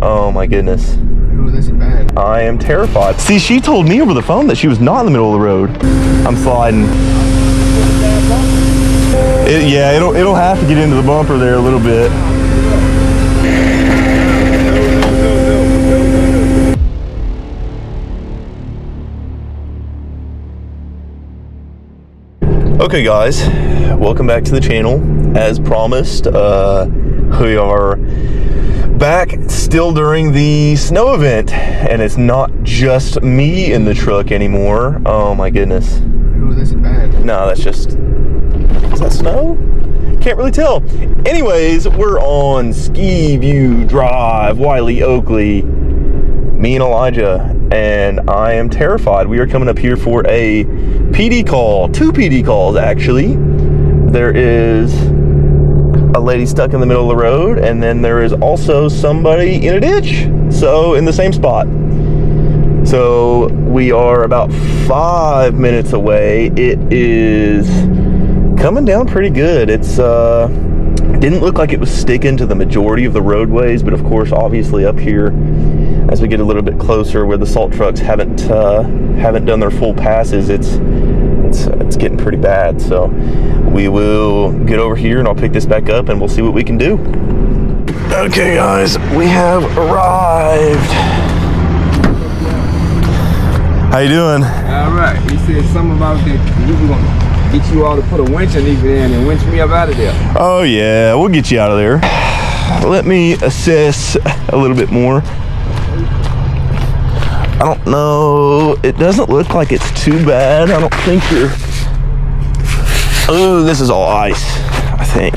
Oh my goodness. Ooh, this is bad. I am terrified. See, she told me over the phone that she was not in the middle of the road. I'm sliding. Yeah, it'll have to get into the bumper there a little bit. Okay guys, welcome back to the channel. As promised, we are back still during the snow event, and it's not just me in the truck anymore. Oh my goodness. Ooh, this is bad. No, that's just, is that snow? Can't really tell. Anyways, we're on Ski View Drive, Wiley, Oakley, me and Elijah, and I am terrified. We are coming up here for a PD call, 2 PD calls actually. There is a lady stuck in the middle of the road, and then there is also somebody in a ditch, so in the same spot. So we are about 5 minutes away. It is coming down pretty good. It's didn't look like it was sticking to the majority of the roadways, but of course obviously up here as we get a little bit closer where the salt trucks haven't done their full passes, it's getting pretty bad. So we will get over here and I'll pick this back up and we'll see what we can do. Okay guys, we have arrived. How you doing? All right. He said something about that we were gonna get you all to put a winching in and winch me up out of there. Oh yeah, we'll get you out of there. Let me assess a little bit more. I don't know, it doesn't look like it's too bad. I don't think you're, oh, this is all ice, I think.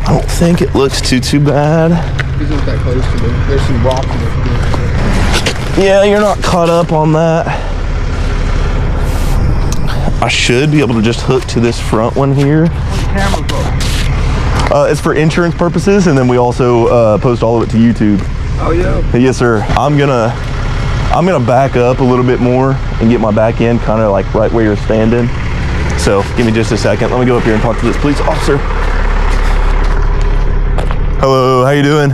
I don't think it looks too bad. He's not that close to them. There's some rock in it. Yeah, you're not caught up on that. I should be able to just hook to this front one here. It's for insurance purposes, and then we also post all of it to YouTube. Oh yeah. Yes sir. I'm gonna back up a little bit more and get my back end kind of like right where you're standing. So give me just a second. Let me go up here and talk to this police officer. Hello, how you doing?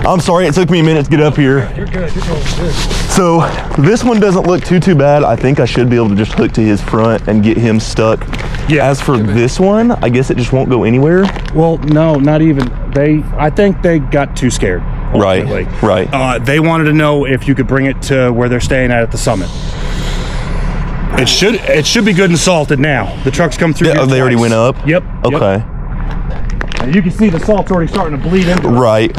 I'm sorry it took me a minute to get up here. You're good. You're going good. So this one doesn't look too bad. I think I should be able to just hook to his front and get him stuck. Yeah. As for this one, I guess it just won't go anywhere. Well, no, not even. I think they got too scared. Ultimately. Right. They wanted to know if you could bring it to where they're staying at the summit. It should be good and salted now. The trucks come through. Yeah, they already went up? Yep. Okay. Yep. And you can see the salt's already starting to bleed into it. Right.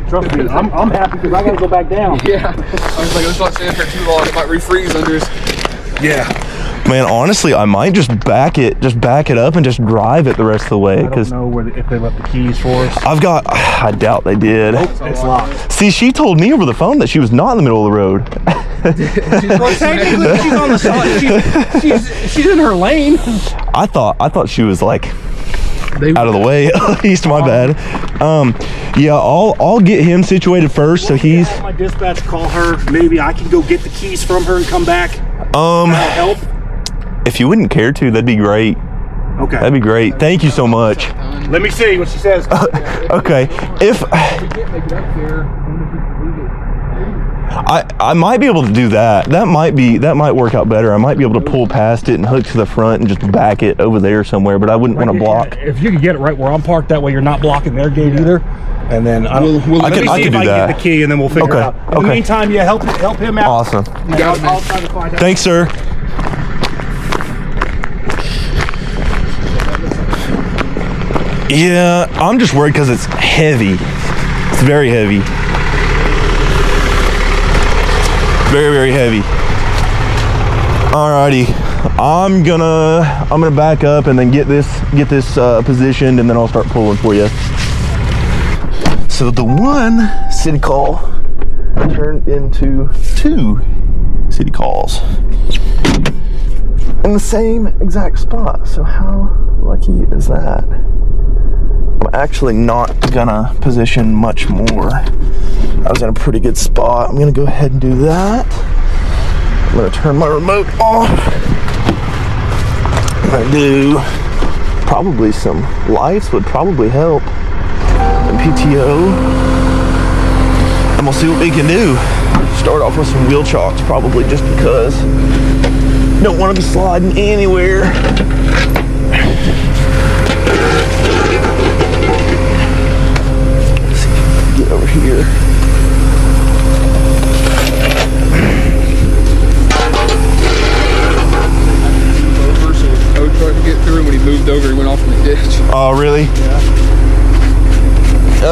Trust me, I'm happy because I gotta go back down. Yeah. I was like, let's not stand here too long. It might refreeze under us. Yeah. Man, honestly, I might just back it up and just drive it the rest of the way. I don't know if they left the keys for us. I doubt they did. It's locked. See, she told me over the phone that she was not in the middle of the road. Well, technically, she's on the side. She's in her lane. I thought she was like out of the way. East, my bad. Yeah, I'll get him situated first. So he's. Have my dispatch call her. Maybe I can go get the keys from her and come back. Help. If you wouldn't care to, that'd be great. Okay. That'd be great. Thank you so much. Let me see what she says. Okay. If I might be able to do that. That might work out better. I might be able to pull past it and hook to the front and just back it over there somewhere, but I wouldn't want to block. If you could get it right where I'm parked, that way you're not blocking their gate either. And then I can get the key and then we'll figure it out. In the meantime, yeah, help him out. Awesome. I'll try to find out. Thanks, sir. Yeah, I'm just worried because it's heavy. It's very heavy. Very heavy. Alrighty, I'm gonna back up and then get this positioned, and then I'll start pulling for you. So the one city call turned into 2 city calls in the same exact spot. So how lucky is that? I'm actually not gonna position much more. I was in a pretty good spot. I'm gonna go ahead and do that. I'm gonna turn my remote off. I'm gonna do Probably some lights would probably help. And PTO. And we'll see what we can do. Start off with some wheel chocks, probably, just because. Don't want to be sliding anywhere. Let's see if we can get over here. Tried to get through, and when he moved over, he went off in the ditch. Oh, really? Yeah.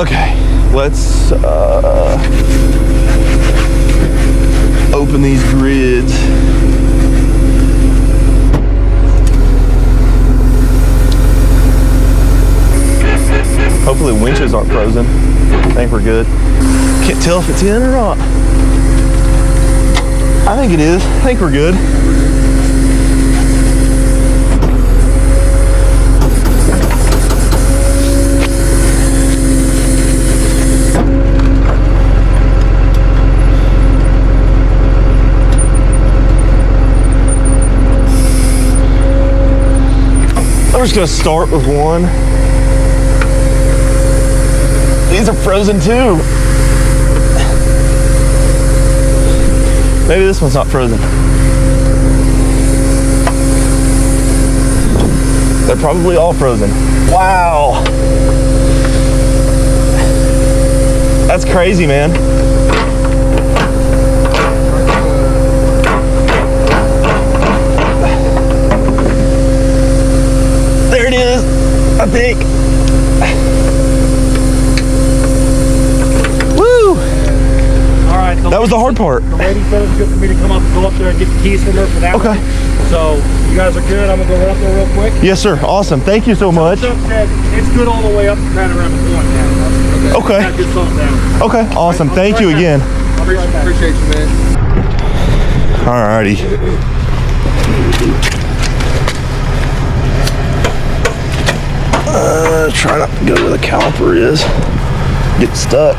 Okay, let's open these grids. Hopefully winches aren't frozen. I think we're good. Can't tell if it's in or not. I think it is. I think we're good. I'm just gonna start with one. These are frozen too. Maybe this one's not frozen. They're probably all frozen. Wow. That's crazy, man. There it is, I think. Woo! All right. That was the hard part. The lady said it's good for me to come up and go up there and get the keys from her for that. Okay. One. So you guys are good. I'm gonna go right up there real quick. Yes, sir. Awesome. Thank you so much. It's good all the way up and kind of around the point now. Okay. Got good salt down. Okay. Awesome. Thank you again. I'll be right back. Appreciate you, man. Alrighty. Try not to go where the caliper is. Get stuck.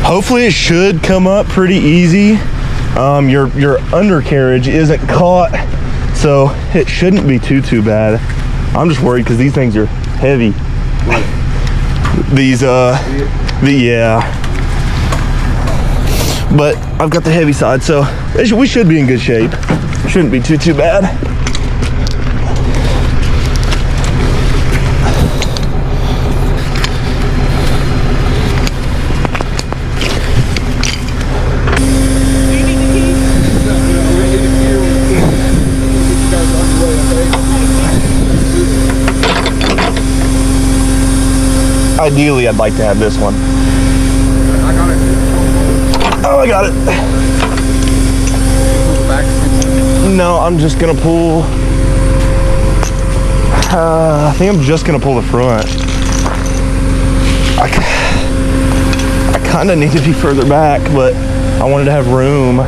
Hopefully it should come up pretty easy. Your undercarriage isn't caught, so it shouldn't be too bad. I'm just worried because these things are heavy. These yeah. But I've got the heavy side, so we should be in good shape. Shouldn't be too bad. Ideally, I'd like to have this one. I got it. Oh, I got it. No, I'm just gonna pull. I think I'm just gonna pull the front. I kind of need to be further back, but I wanted to have room.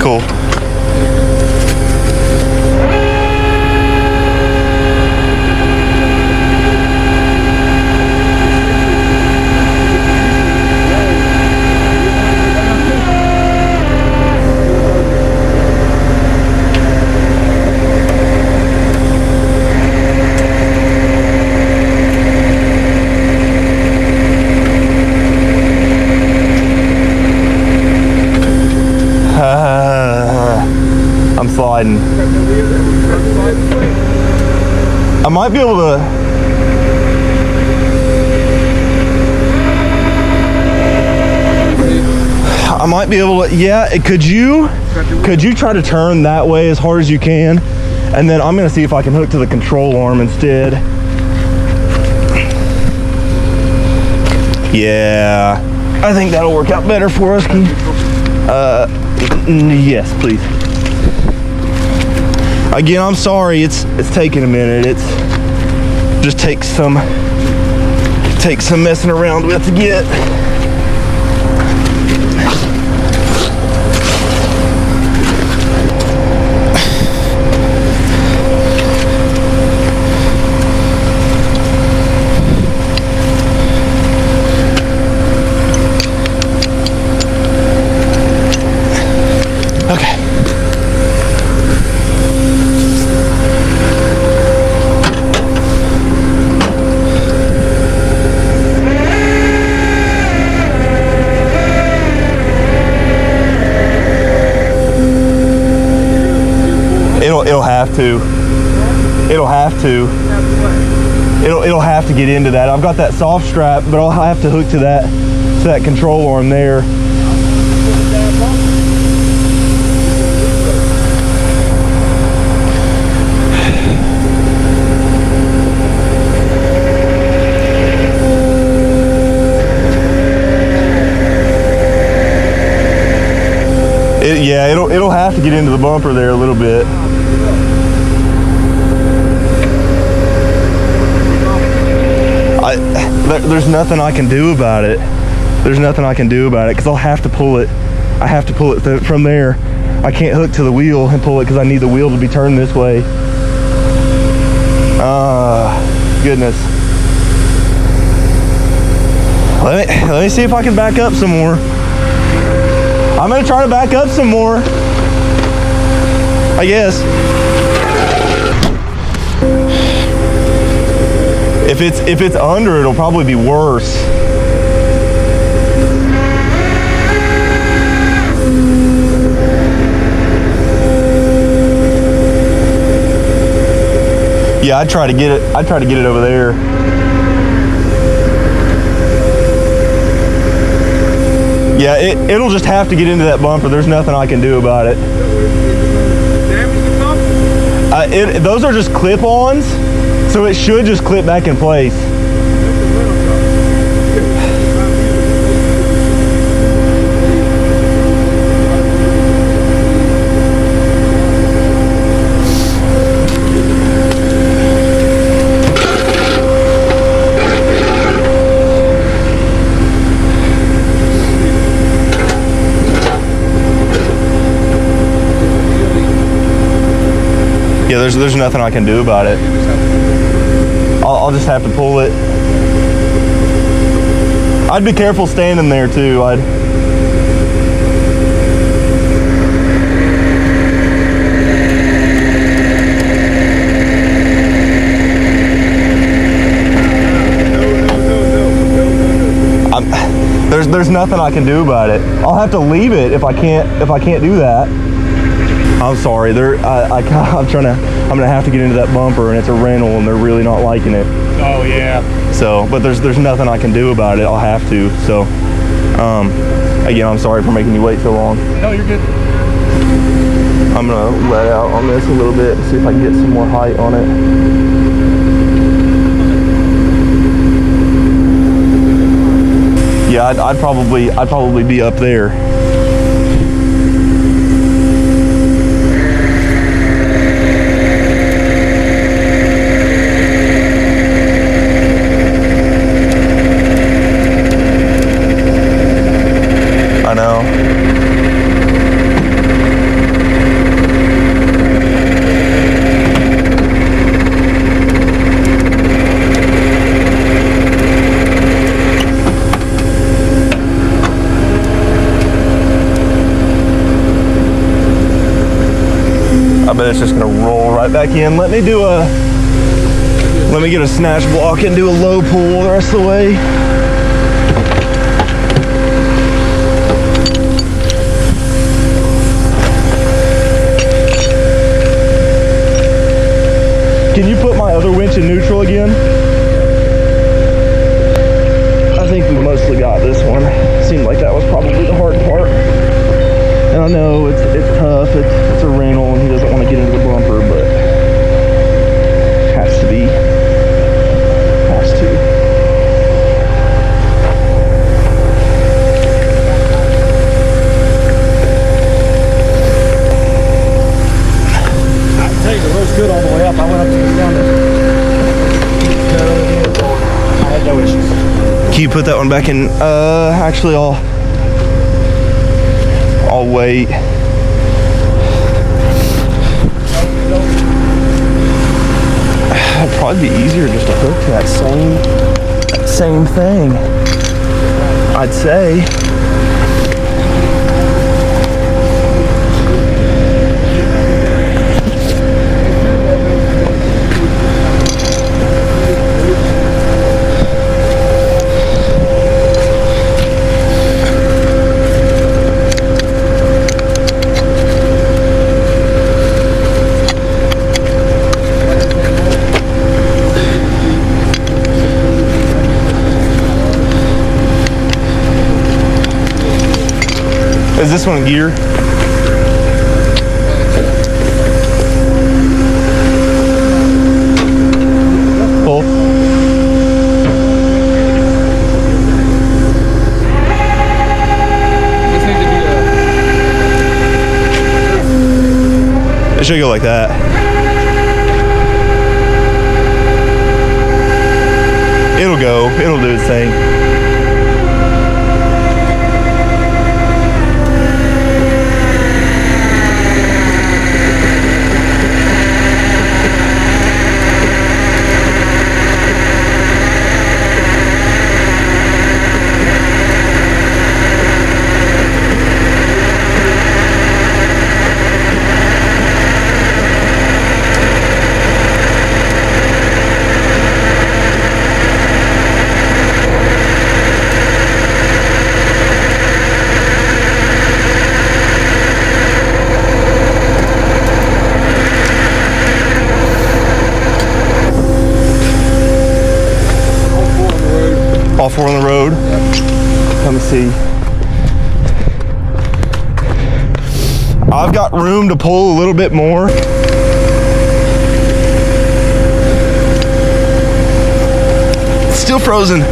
Cool. I'm sliding. I might be able to. I might be able to. Yeah. Could you try to turn that way as hard as you can, and then I'm gonna see if I can hook to the control arm instead. Yeah. I think that'll work out better for us. Yes, please. Again, I'm sorry. It's taking a minute. It's just takes some messing around with to get. It'll have to. It'll have to. It'll have to get into that. I've got that soft strap, but I'll have to hook to that control arm there. Yeah, it'll have to get into the bumper there a little bit. There's nothing I can do about it. There's nothing I can do about it because I'll have to pull it. I have to pull it from there. I can't hook to the wheel and pull it because I need the wheel to be turned this way. Goodness. Let me see if I can back up some more. I'm gonna try to back up some more, I guess. If it's under, it'll probably be worse. Yeah, I'd try to get it over there. Yeah, it'll just have to get into that bumper. There's nothing I can do about it. Those are just clip-ons, so it should just clip back in place. Yeah, there's nothing I can do about it. I'll just have to pull it. I'd be careful standing there too. There's nothing I can do about it. I'll have to leave it if I can't do that. I'm sorry. I'm gonna have to get into that bumper, and it's a rental, and they're really not liking it. Oh yeah. So, but there's nothing I can do about it. I'll have to. So, again, I'm sorry for making you wait so long. No, you're good. I'm gonna let out on this a little bit and see if I can get some more height on it. Yeah, I'd probably be up there. I know. I bet it's just gonna roll right back in. Let me get a snatch block and do a low pull the rest of the way. Can you put my other winch in neutral again? I think we mostly got this one. Seemed like that was probably the hard part. And I know it's tough, it's a rental, and he doesn't want to get into the bumper, but has to be. Has to. I can tell you the road's good all the way up. I went up to the front. I had no issues. Can you put that one back in? Actually, I'll wait. It'd probably be easier just to hook to that same thing, I'd say. this one in gear? Pull. It should go like that. It'll go. It'll do its thing. All four on the road. Let me see. I've got room to pull a little bit more. It's still frozen.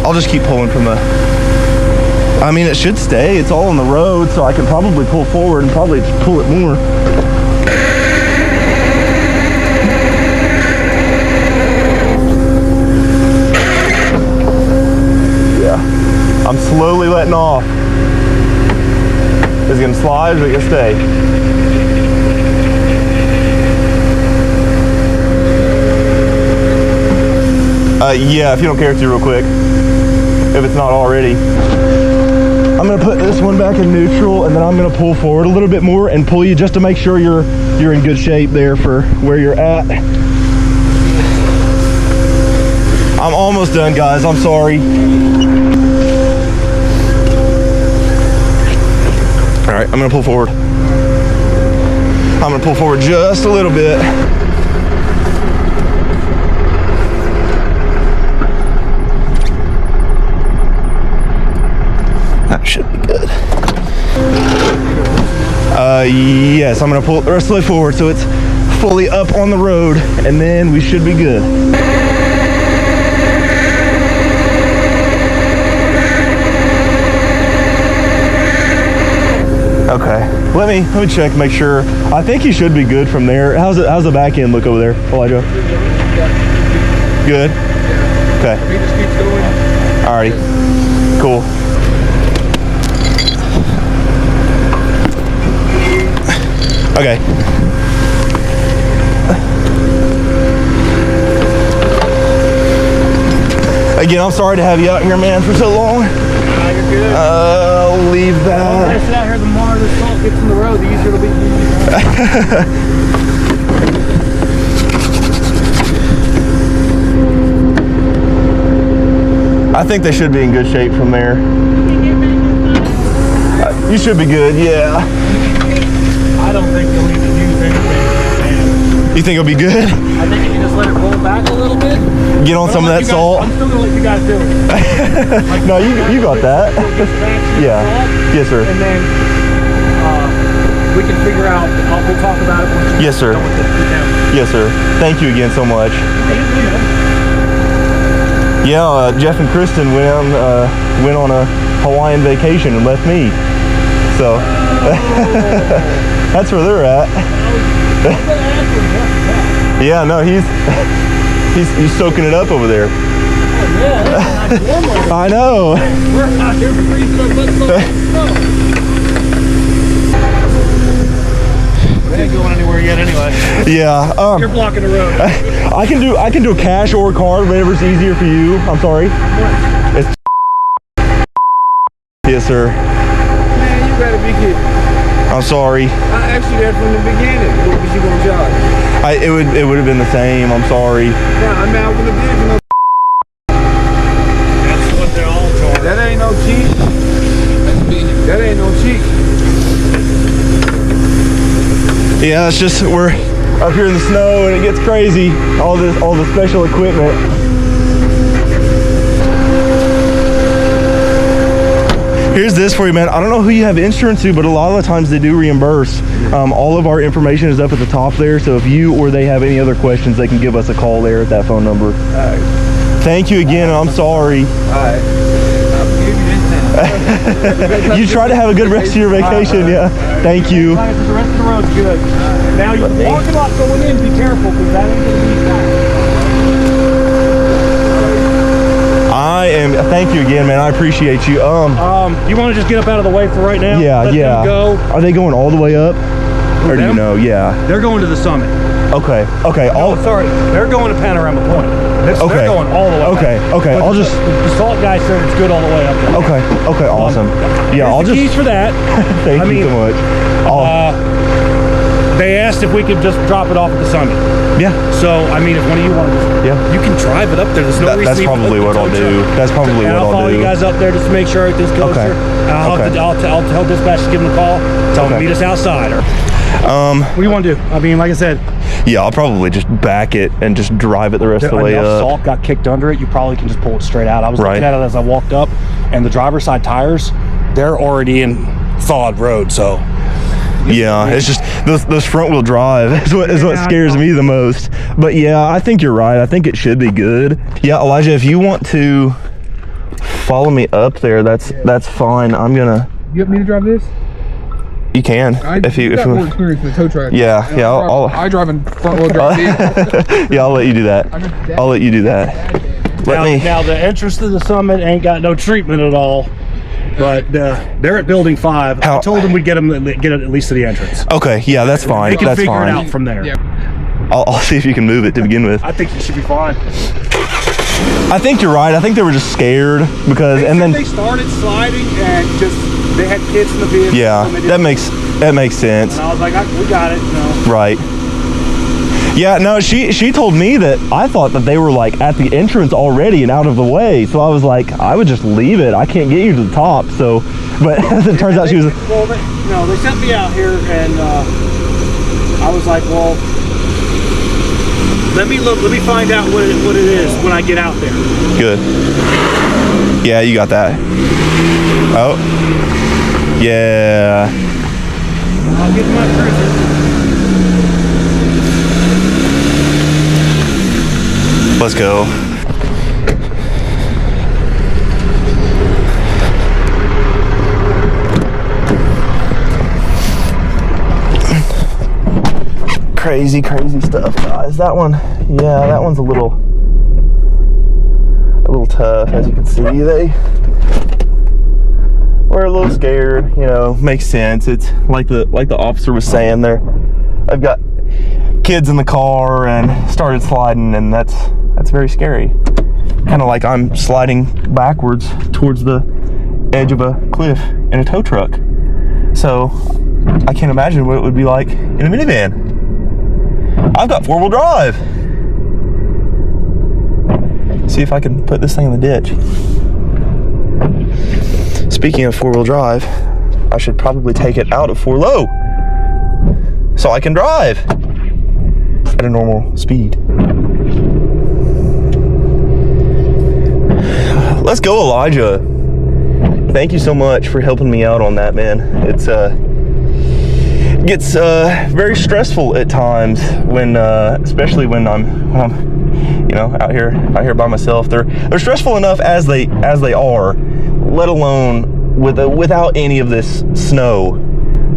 I'll just keep pulling from the... I mean, it should stay. It's all on the road, so I can probably pull forward and probably pull it more. Yeah. I'm slowly letting off. Is it gonna slide or is it gonna stay? Yeah, if you don't care to real quick. If it's not already. I'm gonna put this one back in neutral, and then I'm gonna pull forward a little bit more and pull you just to make sure you're in good shape there for where you're at. I'm almost done, guys. I'm sorry. All right, I'm gonna pull forward. I'm gonna pull forward just a little bit. That should be good. Yes, I'm gonna pull it the rest of the way forward so it's fully up on the road, and then we should be good. Okay, let me check, make sure. I think you should be good from there. How's the back end look over there, Elijah? Good. Okay. Alrighty. Cool. Okay. Again, I'm sorry to have you out here, man, for so long. You're good. I'll leave that. The more I sit out here, the more the salt gets in the road, the easier it'll be. I think they should be in good shape from there. You should be good, yeah. I don't think you'll need to use anything. You think it'll be good? I think if you just let it roll back a little bit. Get on some of that salt. I'm still gonna let you guys do it. No, you got that. Yeah. Yes, sir. And then we can figure out. We'll talk about it once you Yes, sir. done with this. Yes, sir. Thank you again so much. Yeah, Jeff and Kristen went on a Hawaiian vacation and left me. So that's where they're at. Yeah, no, he's soaking it up over there. Oh, yeah, that's nice. I know. We're out here freezing our butts off. We ain't going anywhere yet anyway. Yeah. You're blocking the road. I can do a cash or a card, whatever's easier for you. I'm sorry. It's yes, sir. Man, you better be kidding. I'm sorry. I asked you that from the beginning. What was you gonna charge? It would have been the same. I'm sorry. Yeah, I'm out with a bid. That's what they all charge. That ain't no cheap. That ain't no cheap. Yeah, it's just we're up here in the snow and it gets crazy. All the special equipment. Here's this for you, man. I don't know who you have insurance to, but a lot of the times they do reimburse. All of our information is up at the top there, so if you or they have any other questions, they can give us a call there at that phone number. All right. Thank you again, and I'm sorry. All right. I'll give you this time. You try to have a good rest of your vacation, yeah. Thank you. The rest of the road's good. Now, you're walking lot going in, be careful, because that ain't going to be fast. Thank you again, man. I appreciate you. You want to just get up out of the way for right now? Yeah, Let them go. Are they going all the way up? Or do you know? Yeah. They're going to the summit. Okay. No, sorry. They're going to Panorama Point. They're going all the way up. Okay. But the salt guy said it's good all the way up there. Okay, awesome. Yeah, I'll just... keys for that. Thank you so much. They asked if we could just drop it off at the summit. Yeah. So, I mean, if one of you want to just... Yeah. You can drive it up there. There's no reason... That's probably what I'll do. That's probably what I'll do. I'll follow you guys up there just to make sure everything's kosher. I'll tell dispatch to give them a call. Tell them to meet us outside. What do you want to do? I mean, like I said... Yeah, I'll probably just back it and just drive it the rest of the way up. Salt got kicked under it. You probably can just pull it straight out. I was looking at it as I walked up, and the driver's side tires, they're already in thawed road, so... Yeah, it's just those front wheel drive is what scares me the most. But yeah, I think you're right. I think it should be good. Yeah, Elijah, if you want to follow me up there, that's fine. I'm gonna... You want me to drive this? You can. If you got more experience in the tow truck. Yeah. I drive in front wheel drive. Yeah, I'll let you do that. I'll let you do that. Now the entrance to the summit ain't got no treatment at all. But they're at building 5. I told them we'd get it at least to the entrance. Okay, yeah, that's fine. They can figure it out from there. Yeah. I'll see if you can move it to begin with. I think you should be fine. I think you're right. I think they were just scared because, they started sliding and they had kids in the vehicle. Yeah, that makes sense. And I was like, we got it. No. Right. Yeah, no, she told me that I thought that they were like at the entrance already and out of the way. So I was like, I would just leave it. I can't get you to the top. So, but as it turns out she was... Well, they sent me out here and I was like, well, let me find out what it is when I get out there. Good. Yeah, you got that. Oh. Yeah. I'll get my cruiser. Let's go. Crazy stuff, guys. That one, yeah, that one's a little tough, as you can see. They were a little scared, you know, makes sense. It's like the officer was saying there. I've got kids in the car and started sliding, and that's very scary. Kind of like I'm sliding backwards towards the edge of a cliff in a tow truck. So I can't imagine what it would be like in a minivan. I've got 4-wheel drive. See if I can put this thing in the ditch. Speaking of 4-wheel drive, I should probably take it out of 4-low so I can drive at a normal speed. Let's go, Elijah. Thank you so much for helping me out on that, man. It's gets very stressful at times when especially when I'm you know, out here by myself. They're stressful enough as they are, let alone without any of this snow.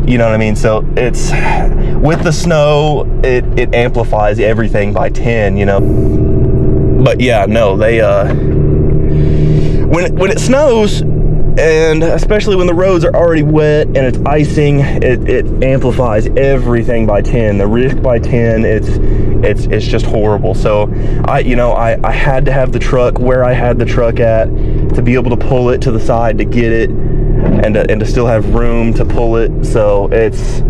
You know what I mean? So it's with the snow, it amplifies everything by 10, you know. But yeah, no, they when it snows, and especially when the roads are already wet and it's icing, it amplifies everything by 10. The risk by 10, it's just horrible. So I had to have the truck where I had the truck at to be able to pull it to the side to get it, and to still have room to pull it. So it's,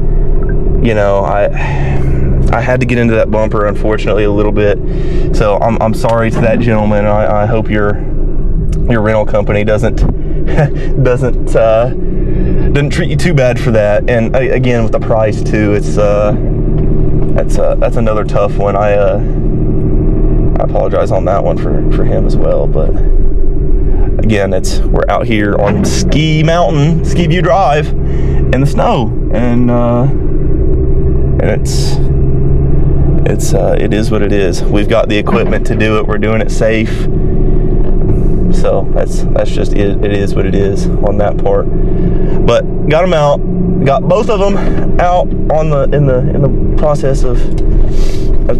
you know, I had to get into that bumper, unfortunately, a little bit. So I'm sorry to that gentleman. I hope your rental company doesn't treat you too bad for that. And again, with the price too, it's that's another tough one. I apologize on that one for him as well, but again, we're out here on Ski View Drive in the snow, and it is what it is. We've got the equipment to do it. We're doing it safe. So that's just it. It is what it is on that part. But got them out. Got both of them out in the process of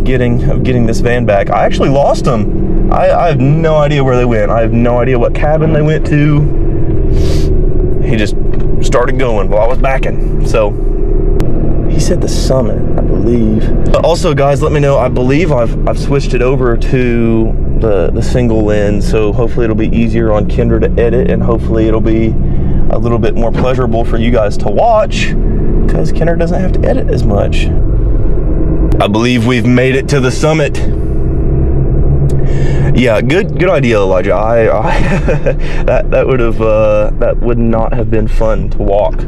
getting this van back. I actually lost them. I have no idea where they went. I have no idea what cabin they went to. He just started going while I was backing. So he said the Summit, I believe. Also, guys, let me know. I believe I've switched it over to the single lens, so hopefully it'll be easier on Kendra to edit, and hopefully it'll be a little bit more pleasurable for you guys to watch, because Kendra doesn't have to edit as much. I believe we've made it to the Summit. Yeah, good idea, Elijah. that would not have been fun to walk.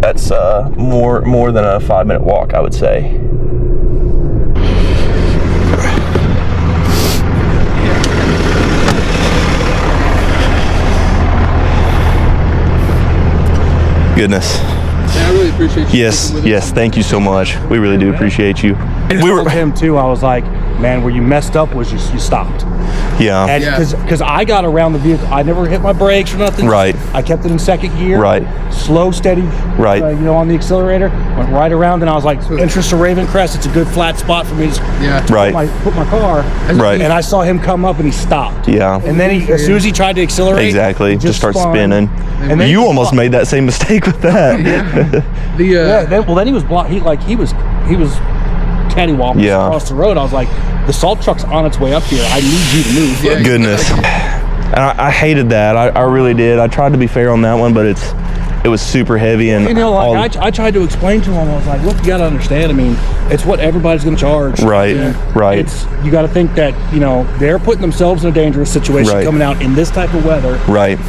That's more than a 5-minute walk, I would say. Goodness. Yeah, I really appreciate you. Yes, thank you so much. We really do appreciate you. We were with him too. I was like, man, where you messed up was you stopped. Yeah. And because I got around the vehicle, I never hit my brakes or nothing. Right. I kept it in second gear. Right. Slow, steady. Right. On the accelerator, went right around, and I was like, entrance to Ravencrest. It's a good flat spot for me to put my car. Right. And I saw him come up, and he stopped. Yeah. And then as soon as he tried to accelerate, exactly, just start spinning. And then you almost made that same mistake with that. Then he was blocked. He was cattywampus across the road. I was like, the salt truck's on its way up here. I need you to move. Yeah, goodness. And I hated that. I really did. I tried to be fair on that one, but it was super heavy. And I tried to explain to him. I was like, look, you got to understand. I mean, it's what everybody's going to charge. Right. Right. You got to think that they're putting themselves in a dangerous situation coming out in this type of weather. Right.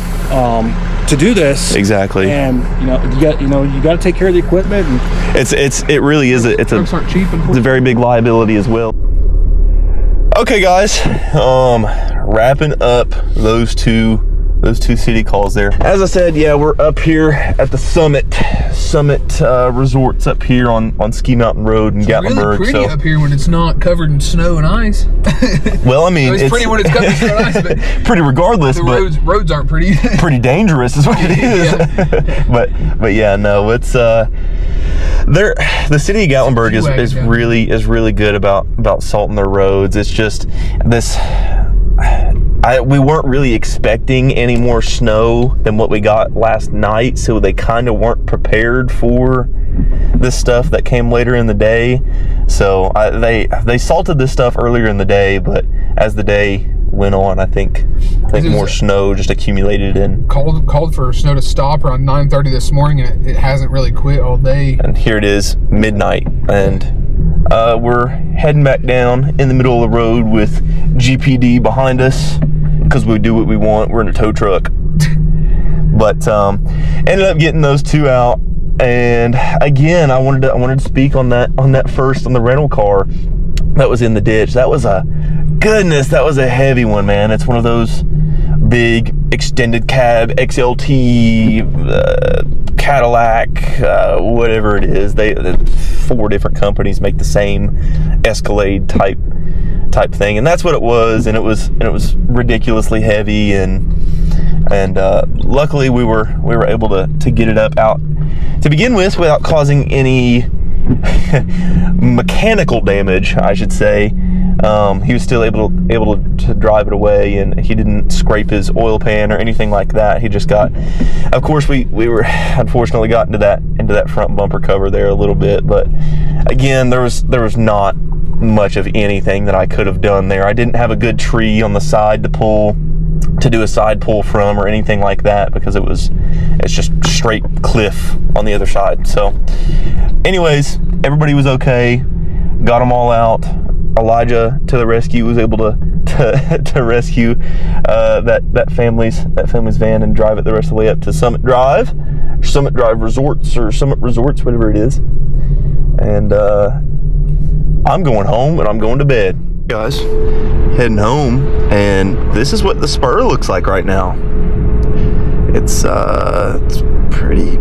To do this. Exactly. And you got to take care of the equipment. And it really is. It's a very big liability as well. Okay, guys. Wrapping up those two city calls there. As I said, yeah, we're up here at the Summit Resorts up here on Ski Mountain Road in Gatlinburg. It's really pretty up here when it's not covered in snow and ice. Well, I mean, it's pretty when it's covered in snow and ice, but pretty regardless. The roads aren't pretty. Pretty dangerous is what it is. Yeah. but yeah, no, it's the city of Gatlinburg is really good about salting their roads. It's just this. We weren't really expecting any more snow than what we got last night, so they kind of weren't prepared for this stuff that came later in the day. So they salted this stuff earlier in the day, but as the day went on, I think more snow just accumulated and called for snow to stop around 9:30 this morning, and it hasn't really quit all day. And here it is, midnight, and we're heading back down in the middle of the road with GPD behind us because we do what we want. We're in a tow truck. But ended up getting those two out, and again, I wanted to speak on that first on the rental car that was in the ditch. That was a heavy one, man. It's one of those big extended cab XLT Cadillac, whatever it is. They 4 different companies make the same Escalade type thing, and that's what it was. And it was ridiculously heavy, and luckily we were able to get it up out to begin with without causing any mechanical damage, I should say. He was still able to drive it away, and he didn't scrape his oil pan or anything like that. He just got, of course, we were unfortunately got into that front bumper cover there a little bit, but again, there was not much of anything that I could have done there. I didn't have a good tree on the side to do a side pull from or anything like that, because it's just straight cliff on the other side. So anyways, everybody was okay, got them all out. Elijah to the rescue, was able to rescue that family's van and drive it the rest of the way up to Summit Drive Resorts, or Summit Resorts, whatever it is. And I'm going home and I'm going to bed. Guys, heading home, and this is what the spur looks like right now. It's pretty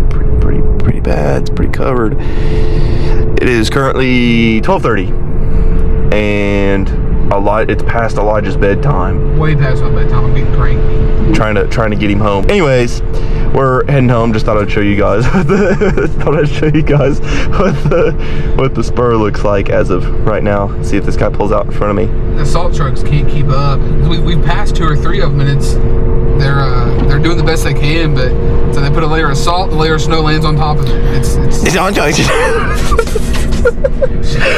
bad. It's pretty covered. It is currently 12:30, and it's past Elijah's bedtime. Way past my bedtime. I'm getting cranky. Trying to get him home. Anyways, we're heading home. Just thought I'd show you guys what the spur looks like as of right now. See if this guy pulls out in front of me. The salt trucks can't keep up. We've passed 2 or 3 of them, and they're doing the best they can. But so they put a layer of salt, the layer of snow lands on top of it. It's on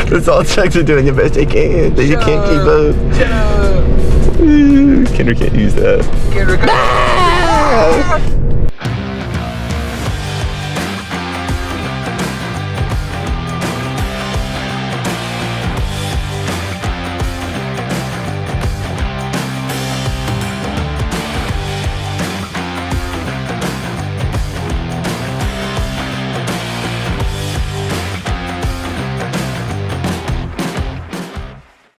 the salt trucks are doing the best they can. They just can't keep up. Shut up. Kendrick can't use that. Kendrick.